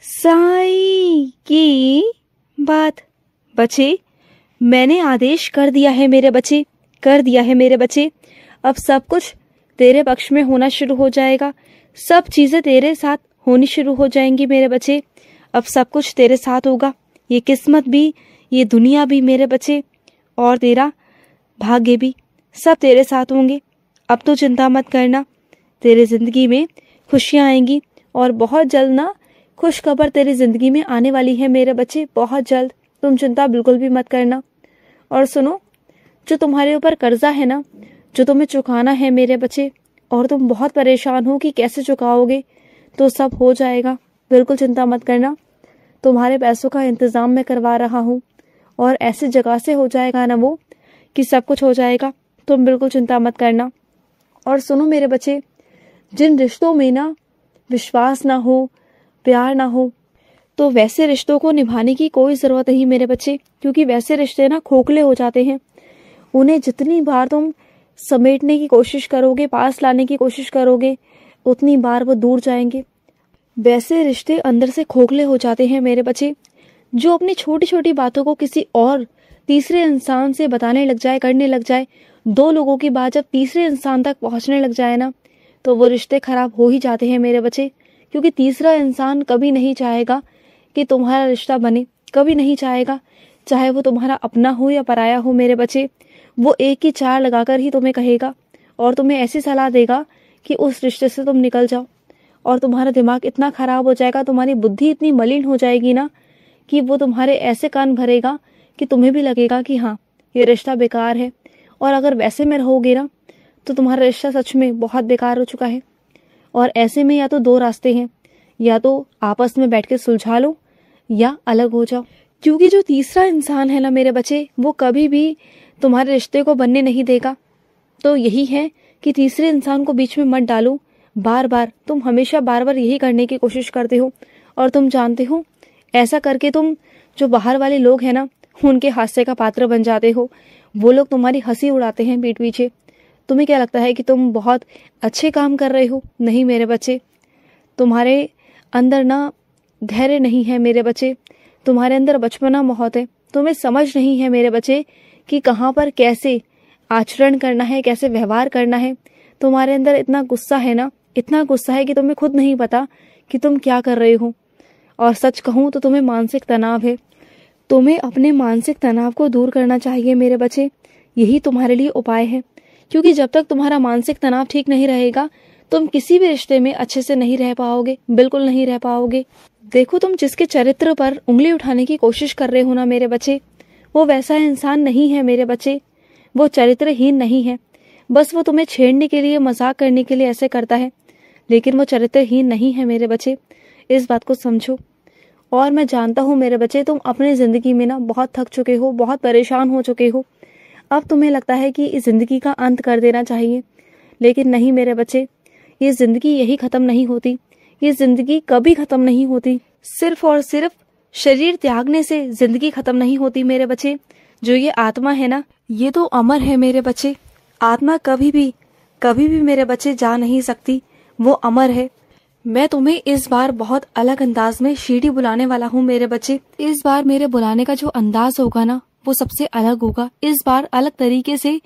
साईं की बात। बच्चे, मैंने आदेश कर दिया है मेरे बच्चे, कर दिया है मेरे बच्चे। अब सब कुछ तेरे पक्ष में होना शुरू हो जाएगा। सब चीजें तेरे साथ होनी शुरू हो जाएंगी मेरे बच्चे। अब सब कुछ तेरे साथ होगा। ये किस्मत भी, ये दुनिया भी मेरे बच्चे, और तेरा भाग्य भी, सब तेरे साथ होंगे। अब तो चिंता मत करना। तेरे जिंदगी में खुशियां आएंगी, और बहुत जल्द ना खुश खबर तेरी जिंदगी में आने वाली है मेरे बच्चे, बहुत जल्द। तुम चिंता बिल्कुल भी मत करना। और सुनो, जो तुम्हारे ऊपर कर्जा है ना, जो तुम्हें चुकाना है मेरे बच्चे, और तुम बहुत परेशान हो कि कैसे चुकाओगे, तो सब हो जाएगा। बिल्कुल चिंता मत करना। तुम्हारे पैसों का इंतजाम मैं करवा रहा हूँ, और ऐसी जगह से हो जाएगा ना वो कि सब कुछ हो जाएगा। तुम बिल्कुल चिंता मत करना। और सुनो मेरे बच्चे, जिन रिश्तों में ना विश्वास ना हो, प्यार ना हो, तो वैसे रिश्तों को निभाने की कोई जरूरत नहीं मेरे बच्चे, क्योंकि वैसे रिश्ते ना खोखले हो जाते हैं। उन्हें जितनी बार तुम समेटने की कोशिश करोगे, पास लाने की कोशिश करोगे, उतनी बार वो दूर जाएंगे। वैसे रिश्ते अंदर से खोखले हो जाते हैं मेरे बच्चे। जो अपनी छोटी छोटी बातों को किसी और तीसरे इंसान से बताने लग जाए, करने लग जाए, दो लोगों की बात जब तीसरे इंसान तक पहुंचने लग जाए ना, तो वो रिश्ते खराब हो ही जाते हैं मेरे बच्चे। क्योंकि तीसरा इंसान कभी नहीं चाहेगा कि तुम्हारा रिश्ता बने, कभी नहीं चाहेगा, चाहे वो तुम्हारा अपना हो या पराया हो मेरे बच्चे। वो एक ही चार लगाकर ही तुम्हें कहेगा, और तुम्हें ऐसी सलाह देगा कि उस रिश्ते से तुम निकल जाओ। और तुम्हारा दिमाग इतना खराब हो जाएगा, तुम्हारी बुद्धि इतनी मलिन हो जाएगी ना, कि वो तुम्हारे ऐसे कान भरेगा कि तुम्हें भी लगेगा कि हाँ, ये रिश्ता बेकार है। और अगर वैसे में रहोगे ना, तो तुम्हारा रिश्ता सच में बहुत बेकार हो चुका है। और ऐसे में या तो दो रास्ते हैं, या तो आपस में बैठ के सुलझा लो, या अलग हो जाओ। क्योंकि जो तीसरा इंसान है ना मेरे बच्चे, वो कभी भी तुम्हारे रिश्ते को बनने नहीं देगा। तो यही है कि तीसरे इंसान को बीच में मत डालो। बार बार तुम हमेशा बार बार यही करने की कोशिश करते हो, और तुम जानते हो ऐसा करके तुम जो बाहर वाले लोग हैं ना, उनके हास्य का पात्र बन जाते हो। वो लोग तुम्हारी हंसी उड़ाते हैं पीठ पीछे। तुम्हें क्या लगता है कि तुम बहुत अच्छे काम कर रहे हो? नहीं मेरे बच्चे, तुम्हारे अंदर ना धैर्य नहीं है मेरे बच्चे। तुम्हारे अंदर बचपना बहुत है। तुम्हें समझ नहीं है मेरे बच्चे कि कहाँ पर कैसे आचरण करना है, कैसे व्यवहार करना है। तुम्हारे अंदर इतना गुस्सा है ना, इतना गुस्सा है कि तुम्हें खुद नहीं पता कि तुम क्या कर रहे हो। और सच कहूँ तो तुम्हें मानसिक तनाव है। तुम्हें अपने मानसिक तनाव को दूर करना चाहिए मेरे बच्चे। यही तुम्हारे लिए उपाय है। क्योंकि जब तक तुम्हारा मानसिक तनाव ठीक नहीं रहेगा, तुम किसी भी रिश्ते में अच्छे से नहीं रह पाओगे, बिल्कुल नहीं रह पाओगे। देखो, तुम जिसके चरित्र पर उंगली उठाने की कोशिश कर रहे हो ना मेरे बच्चे, वो वैसा इंसान नहीं है मेरे बच्चे। वो चरित्रहीन नहीं है। बस वो तुम्हें छेड़ने के लिए, मजाक करने के लिए ऐसे करता है, लेकिन वो चरित्रहीन नहीं है मेरे बच्चे। इस बात को समझो। और मैं जानता हूँ मेरे बच्चे, तुम अपने जिंदगी में ना बहुत थक चुके हो, बहुत परेशान हो चुके हो। अब तुम्हें लगता है कि इस जिंदगी का अंत कर देना चाहिए, लेकिन नहीं मेरे बच्चे, ये जिंदगी यही खत्म नहीं होती। ये जिंदगी कभी खत्म नहीं होती। सिर्फ और सिर्फ शरीर त्यागने से जिंदगी खत्म नहीं होती मेरे बच्चे। जो ये आत्मा है ना, ये तो अमर है मेरे बच्चे। आत्मा कभी भी मेरे बच्चे जा नहीं सकती, वो अमर है। मैं तुम्हें इस बार बहुत अलग अंदाज में शिरडी बुलाने वाला हूँ मेरे बच्चे। इस बार मेरे बुलाने का जो अंदाज होगा ना, वो सबसे अलग होगा। इस बार अलग तरीके से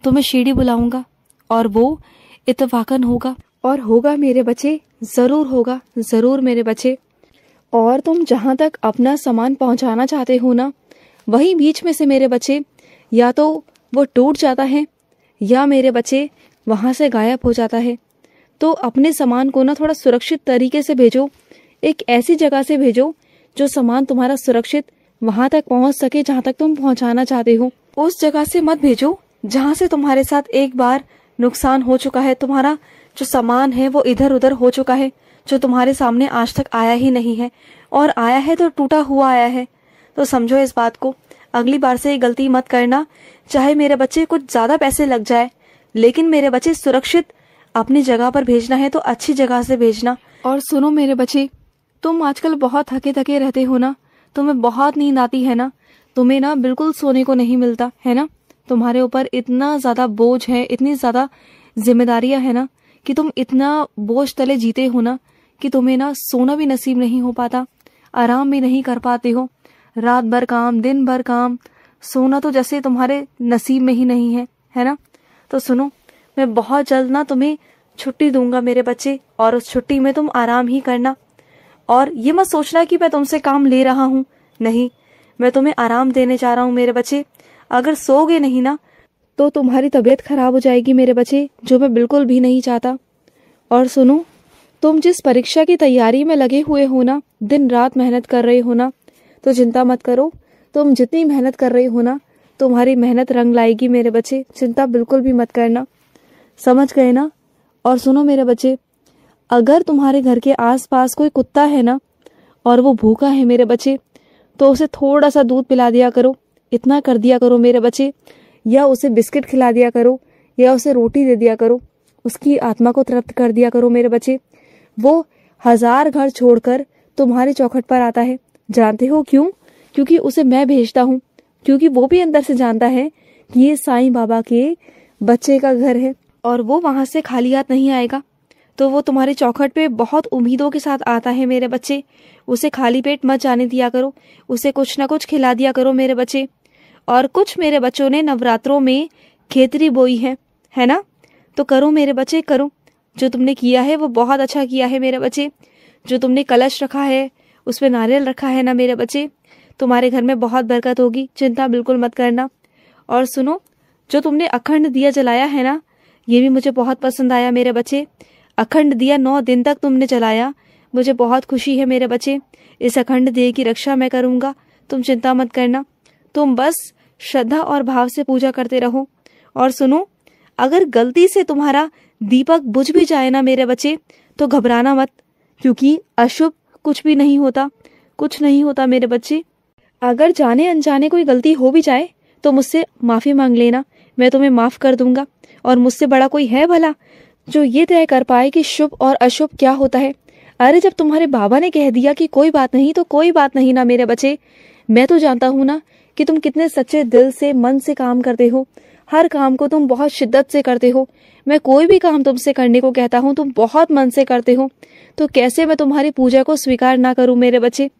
तुम्हें शिरडी बुलाऊंगा, और वो इत्तेफाकन होगा। और होगा मेरे बच्चे, जरूर होगा, जरूर मेरे बच्चे। और तुम जहाँ तक अपना सामान पहुँचाना चाहते हो ना, वही बीच में से मेरे बच्चे या तो वो टूट जाता है, या मेरे बच्चे वहां से गायब हो जाता है। तो अपने सामान को ना थोड़ा सुरक्षित तरीके से भेजो। एक ऐसी जगह से भेजो जो सामान तुम्हारा सुरक्षित वहां तक पहुंच सके, जहां तक तुम पहुंचाना चाहते हो। उस जगह से मत भेजो जहां से तुम्हारे साथ एक बार नुकसान हो चुका है। तुम्हारा जो सामान है वो इधर उधर हो चुका है, जो तुम्हारे सामने आज तक आया ही नहीं है, और आया है तो टूटा हुआ आया है। तो समझो इस बात को। अगली बार से ये गलती मत करना। चाहे मेरे बच्चे कुछ ज्यादा पैसे लग जाए, लेकिन मेरे बच्चे सुरक्षित अपनी जगह पर भेजना है तो अच्छी जगह से भेजना। और सुनो मेरे बच्चे, तुम आजकल बहुत थके थके रहते हो ना, तुम्हें बहुत नींद आती है ना, तुम्हें ना बिल्कुल सोने को नहीं मिलता है ना। तुम्हारे ऊपर इतना ज्यादा बोझ है, इतनी ज्यादा जिम्मेदारियां है ना, कि तुम इतना बोझ तले जीते हो ना कि तुम्हें ना सोना भी नसीब नहीं हो पाता। आराम भी नहीं कर पाते हो। रात भर काम, दिन भर काम, सोना तो जैसे तुम्हारे नसीब में ही नहीं है, है ना। तो सुनो, मैं बहुत जल्द ना तुम्हें छुट्टी दूंगा मेरे बच्चे, और उस छुट्टी में तुम आराम ही करना। और ये मत सोचना कि मैं तुमसे काम ले रहा हूँ, नहीं, मैं तुम्हें आराम देने जा रहा हूँ मेरे बच्चे। अगर सोओगे नहीं ना तो तुम्हारी तबीयत खराब हो जाएगी मेरे बच्चे, जो मैं बिल्कुल भी नहीं चाहता। और सुनो, तुम जिस परीक्षा की तैयारी में लगे हुए हो ना, दिन रात मेहनत कर रहे हो ना, तो चिंता मत करो। तुम जितनी मेहनत कर रहे हो ना, तुम्हारी मेहनत रंग लाएगी मेरे बच्चे, चिंता बिल्कुल भी मत करना, समझ गए ना। और सुनो मेरे बच्चे, अगर तुम्हारे घर के आसपास कोई कुत्ता है ना और वो भूखा है मेरे बच्चे, तो उसे थोड़ा सा दूध पिला दिया करो, इतना कर दिया करो मेरे बच्चे, या उसे बिस्किट खिला दिया करो, या उसे रोटी दे दिया करो, उसकी आत्मा को तृप्त कर दिया करो मेरे बच्चे। वो 1000 घर छोड़कर तुम्हारे चौखट पर आता है, जानते हो क्यों? क्योंकि उसे मैं भेजता हूँ, क्योंकि वो भी अंदर से जानता है कि ये साईं बाबा के बच्चे का घर है और वो वहां से खाली हाथ नहीं आएगा। तो वो तुम्हारे चौखट पे बहुत उम्मीदों के साथ आता है मेरे बच्चे। उसे खाली पेट मत जाने दिया करो, उसे कुछ ना कुछ खिला दिया करो मेरे बच्चे। और कुछ मेरे बच्चों ने नवरात्रों में खेतरी बोई है ना, तो करो मेरे बच्चे, करो। जो तुमने किया है वो बहुत अच्छा किया है मेरे बच्चे। जो तुमने कलश रखा है, उस पर नारियल रखा है ना मेरे बच्चे, तुम्हारे घर में बहुत बरकत होगी, चिंता बिल्कुल मत करना। और सुनो, जो तुमने अखंड दिया जलाया है ना, ये भी मुझे बहुत पसंद आया मेरे बच्चे। अखंड दिया 9 दिन तक तुमने जलाया, मुझे बहुत खुशी है मेरे बच्चे। इस अखंड दिए की रक्षा मैं करूंगा, तुम चिंता मत करना। तुम बस श्रद्धा और भाव से पूजा करते रहो। और सुनो, अगर गलती से तुम्हारा दीपक बुझ भी जाए ना मेरे बच्चे, तो घबराना मत, क्योंकि अशुभ कुछ भी नहीं होता, कुछ नहीं होता मेरे बच्चे। अगर जाने अनजाने कोई गलती हो भी जाए तो मुझसे माफी मांग लेना, मैं तुम्हें माफ कर दूंगा। और मुझसे बड़ा कोई है भला जो ये तय कर पाए कि शुभ और अशुभ क्या होता है। अरे जब तुम्हारे बाबा ने कह दिया कि कोई बात नहीं, तो कोई बात नहीं ना मेरे बच्चे। मैं तो जानता हूँ ना कि तुम कितने सच्चे दिल से, मन से काम करते हो, हर काम को तुम बहुत शिद्दत से करते हो। मैं कोई भी काम तुमसे करने को कहता हूँ तुम बहुत मन से करते हो, तो कैसे मैं तुम्हारी पूजा को स्वीकार ना करूँ मेरे बच्चे।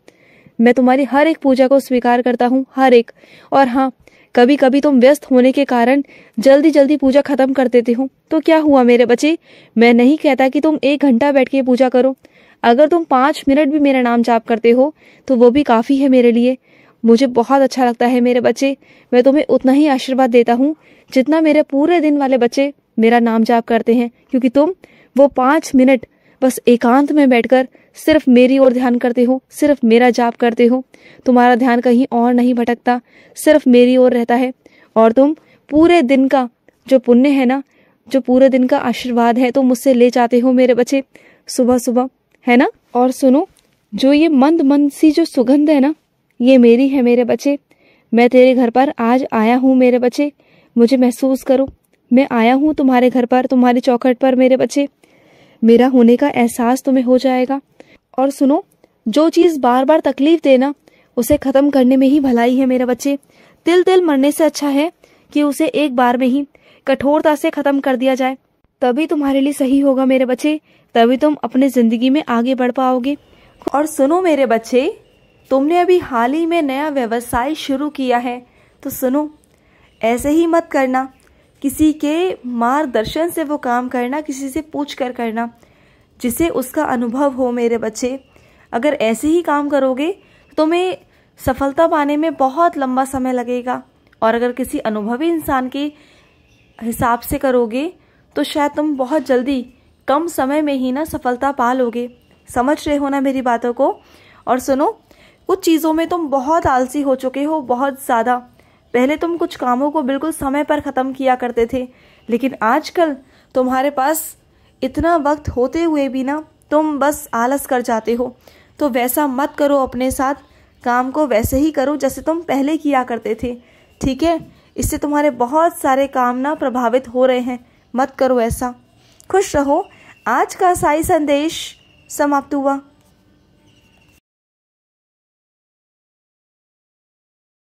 मैं तुम्हारी हर एक पूजा को स्वीकार करता हूँ, हर एक। और हाँ, कभी कभी तुम व्यस्त होने के कारण जल्दी जल्दी पूजा खत्म कर देते हो, तो क्या हुआ मेरे बच्चे। मैं नहीं कहता कि तुम 1 घंटा बैठ के पूजा करो, अगर तुम 5 मिनट भी मेरा नाम जाप करते हो तो वो भी काफी है मेरे लिए। मुझे बहुत अच्छा लगता है मेरे बच्चे। मैं तुम्हें उतना ही आशीर्वाद देता हूँ जितना मेरे पूरे दिन वाले बच्चे मेरा नाम जाप करते हैं, क्योंकि तुम वो 5 मिनट बस एकांत में बैठकर सिर्फ मेरी ओर ध्यान करते हो, सिर्फ मेरा जाप करते हो। तुम्हारा ध्यान कहीं और नहीं भटकता, सिर्फ मेरी ओर रहता है। और तुम पूरे दिन का जो पुण्य है ना, जो पूरे दिन का आशीर्वाद है, तुम मुझसे ले जाते हो मेरे बच्चे सुबह सुबह, है ना। और सुनो, जो ये मंद मंद सी जो सुगंध है ना, ये मेरी है मेरे बच्चे। मैं तेरे घर पर आज आया हूँ मेरे बच्चे, मुझे महसूस करो, मैं आया हूँ तुम्हारे घर पर, तुम्हारी चौखट पर मेरे बच्चे। मेरा होने का एहसास तुम्हें हो जाएगा। और सुनो, जो चीज बार बार तकलीफ देना, उसे खत्म करने में ही भलाई है मेरे बच्चे। तिल तिल मरने से अच्छा है कि उसे एक बार में ही कठोरता से खत्म कर दिया जाए, तभी तुम्हारे लिए सही होगा मेरे बच्चे, तभी तुम अपने जिंदगी में आगे बढ़ पाओगे। और सुनो मेरे बच्चे, तुमने अभी हाल ही में नया व्यवसाय शुरू किया है, तो सुनो, ऐसे ही मत करना, किसी के मार्गदर्शन से वो काम करना, किसी से पूछ कर करना, जिसे उसका अनुभव हो मेरे बच्चे। अगर ऐसे ही काम करोगे तो तुम्हें सफलता पाने में बहुत लंबा समय लगेगा, और अगर किसी अनुभवी इंसान के हिसाब से करोगे तो शायद तुम बहुत जल्दी कम समय में ही ना सफलता पा लोगे। समझ रहे हो ना मेरी बातों को। और सुनो, कुछ चीज़ों में तुम बहुत आलसी हो चुके हो, बहुत ज़्यादा। पहले तुम कुछ कामों को बिल्कुल समय पर ख़त्म किया करते थे, लेकिन आजकल तुम्हारे पास इतना वक्त होते हुए भी ना तुम बस आलस कर जाते हो। तो वैसा मत करो अपने साथ, काम को वैसे ही करो जैसे तुम पहले किया करते थे, ठीक है। इससे तुम्हारे बहुत सारे काम ना प्रभावित हो रहे हैं, मत करो ऐसा। खुश रहो। आज का साई संदेश समाप्त हुआ।